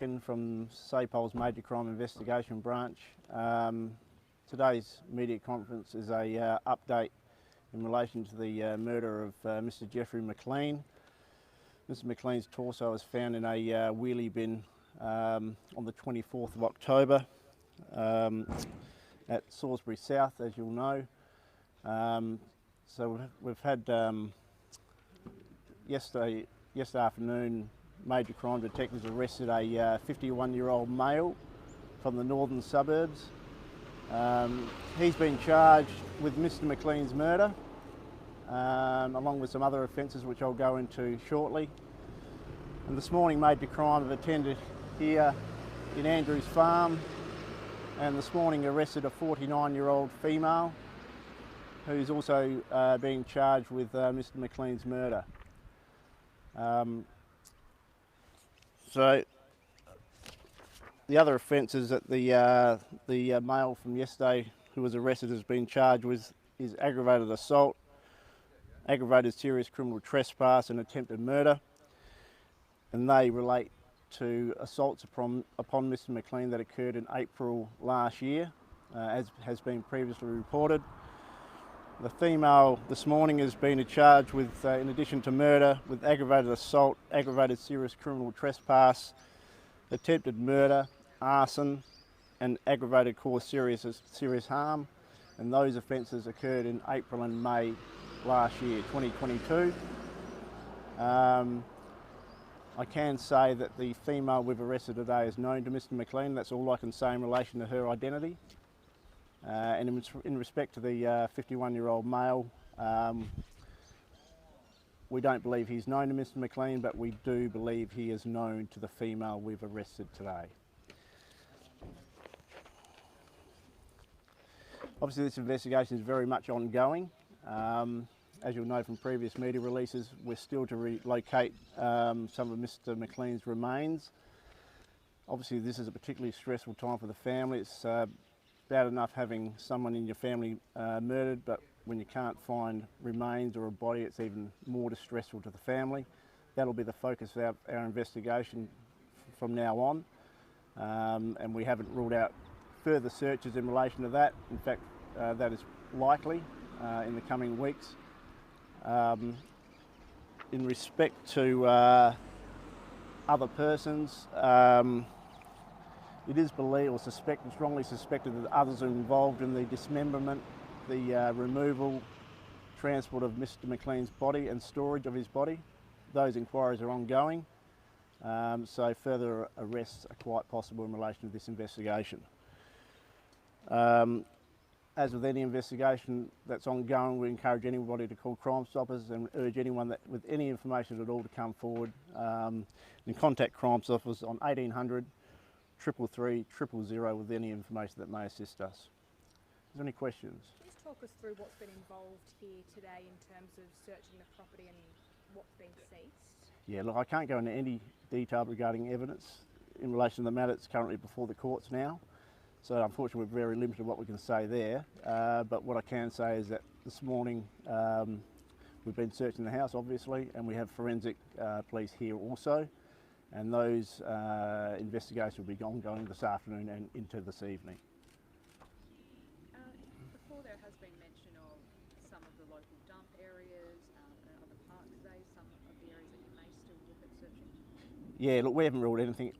From SAPOL's Major Crime Investigation Branch. Today's media conference is a update in relation to the murder of Mr. Geoffrey McLean. Mr. McLean's torso was found in a wheelie bin on the 24th of October at Salisbury South, as you'll know. So we've had yesterday afternoon, major crime detectives arrested a 51-year-old male from the northern suburbs. He's been charged with Mr. McLean's murder, along with some other offences which I'll go into shortly. And this morning, major crime have attended here in Andrews Farm, and this morning arrested a 49-year-old female who's also being charged with Mr. McLean's murder. So the other offences that the male from yesterday who was arrested has been charged with is aggravated assault, aggravated serious criminal trespass and attempted murder, and they relate to assaults upon Mr. McLean that occurred in April last year, as has been previously reported. The female this morning has been charged with, in addition to murder, with aggravated assault, aggravated serious criminal trespass, attempted murder, arson and aggravated cause serious harm, and those offences occurred in April and May last year, 2022. I can say that the female we've arrested today is known to Mr. McLean. That's all I can say in relation to her identity. And in respect to the 51-year-old male, we don't believe he's known to Mr. McLean, but we do believe he is known to the female we've arrested today. Obviously this investigation is very much ongoing. As you'll know from previous media releases, we're still to relocate some of Mr. McLean's remains. Obviously this is a particularly stressful time for the family. It's bad enough having someone in your family murdered, but when you can't find remains or a body, it's even more distressful to the family. That'll be the focus of our investigation from now on, and we haven't ruled out further searches in relation to that. In fact, that is likely in the coming weeks. In respect to other persons, it is believed or suspected, strongly suspected, that others are involved in the dismemberment, the removal, transport of Mr. McLean's body and storage of his body. Those inquiries are ongoing, so further arrests are quite possible in relation to this investigation. As with any investigation that's ongoing, we encourage anybody to call Crime Stoppers and urge anyone with any information at all to come forward and contact Crime Stoppers on 1800 333 000 with any information that may assist us. Is there any questions? Please talk us through what's been involved here today in terms of searching the property and what's been seized. Yeah, look, I can't go into any detail regarding evidence in relation to the matter that's currently before the courts now. So unfortunately we're very limited what we can say there. But what I can say is that this morning we've been searching the house obviously, and we have forensic police here also. And those investigations will be ongoing this afternoon and into this evening. Before there has been mention of some of the local dump areas and other parks today, some of the areas that you may still look at searching? Yeah, look, we haven't ruled anything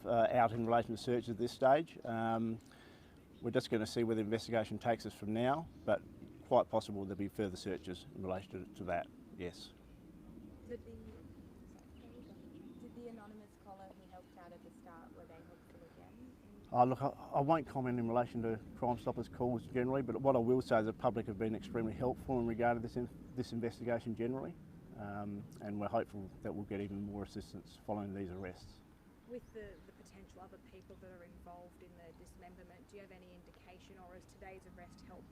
out in relation to search at this stage. We're just going to see where the investigation takes us from now, but quite possible there'll be further searches in relation to that, yes. Did the anonymous caller who helped out at the start, were they helpful again? Look, I won't comment in relation to Crime Stoppers calls generally, but what I will say is the public have been extremely helpful in regard to this investigation generally, and we're hopeful that we'll get even more assistance following these arrests. With the potential other people that are involved in the dismemberment, do you have any indication, or has today's arrest helped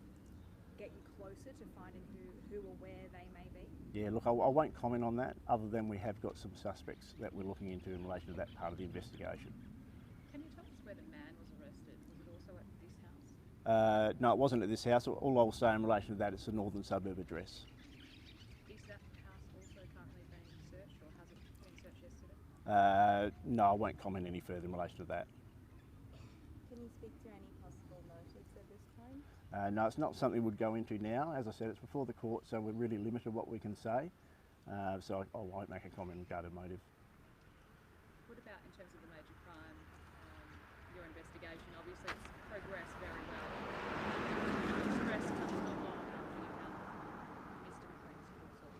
get you closer to finding who or where they may be? Yeah, look, I won't comment on that, other than we have got some suspects that we're looking into in relation to that part of the investigation. Can you tell us where the man was arrested? Was it also at this house? No, it wasn't at this house. All I'll say in relation to that is the northern suburb address. Is that house also currently being searched, or has it been searched yesterday? No, I won't comment any further in relation to that. Can you speak to any possible motives at this time? No, it's not something we'd go into now. As I said, it's before the court, so we're really limited what we can say. So I won't make a comment regarding motive. What about in terms of the major crime, your investigation? Obviously it's progressed very well. Stress comes not long after you found Mr. McLean's torso.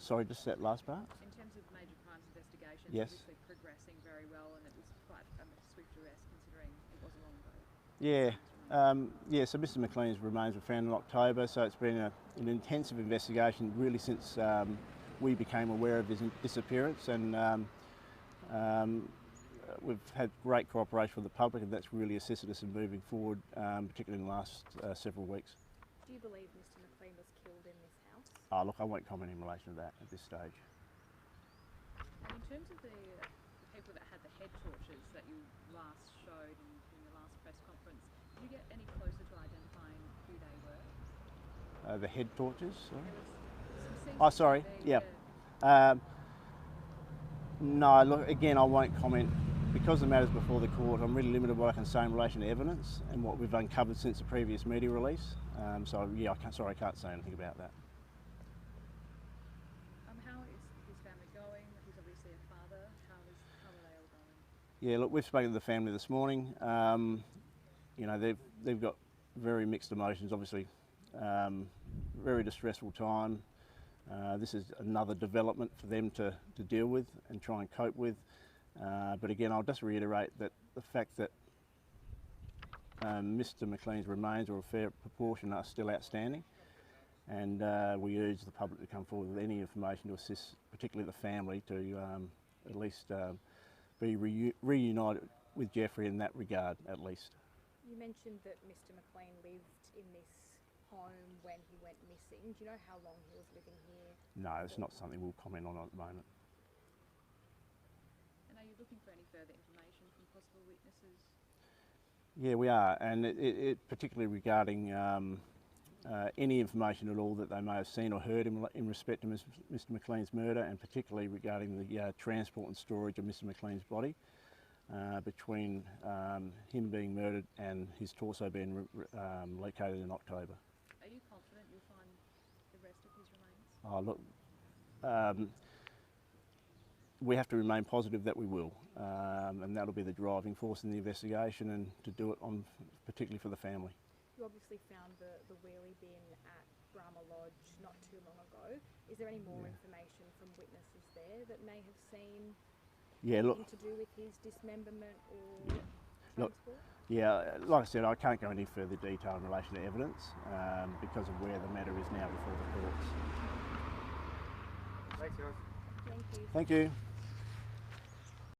Sorry, just that last part? In terms of major crimes investigations, Yes. obviously progressing very well, and it was quite a swift arrest considering it wasn't long ago. Yeah. So Mr. McLean's remains were found in October, so it's been an intensive investigation really since we became aware of his disappearance, and we've had great cooperation with the public, and that's really assisted us in moving forward, particularly in the last several weeks. Do you believe Mr. McLean was killed in this house? Look, I won't comment in relation to that at this stage. And in terms of the people that had the head torches that you last showed in the last press conference, did you get any closer to identifying who they were? The head torches? Sorry? There was some Oh, sorry. CCTV, Yeah. No, look, again, I won't comment. Because the matter's before the court, I'm really limited what I can say in relation to evidence and what we've uncovered since the previous media release. So, yeah, I can't say anything about that. How is his family going? He's obviously a father. How are they all going? Yeah, look, we've spoken to the family this morning. You know, they've got very mixed emotions, obviously. Very distressful time. This is another development for them to deal with and try and cope with. But again, I'll just reiterate that the fact that Mr. McLean's remains, or a fair proportion, are still outstanding, and we urge the public to come forward with any information to assist, particularly the family, to at least be reunited with Geoffrey in that regard, at least. You mentioned that Mr. McLean lived in this home when he went missing. Do you know how long he was living here? No, it's not something we'll comment on at the moment. And are you looking for any further information from possible witnesses? Yeah, we are, and it particularly regarding any information at all that they may have seen or heard in respect to Mr. McLean's murder, and particularly regarding the transport and storage of Mr. McLean's body between him being murdered and his torso being located in October. Are you confident you'll find the rest of his remains? Oh, look, we have to remain positive that we will, and that'll be the driving force in the investigation, and to do it particularly for the family. You obviously found the wheelie bin at Brahma Lodge not too long ago. Is there any more information from witnesses there that may have seen anything to do with his dismemberment or transport? Yeah, like I said, I can't go any further detail in relation to evidence because of where the matter is now before the courts. Thanks, guys. Thank you. Thank you.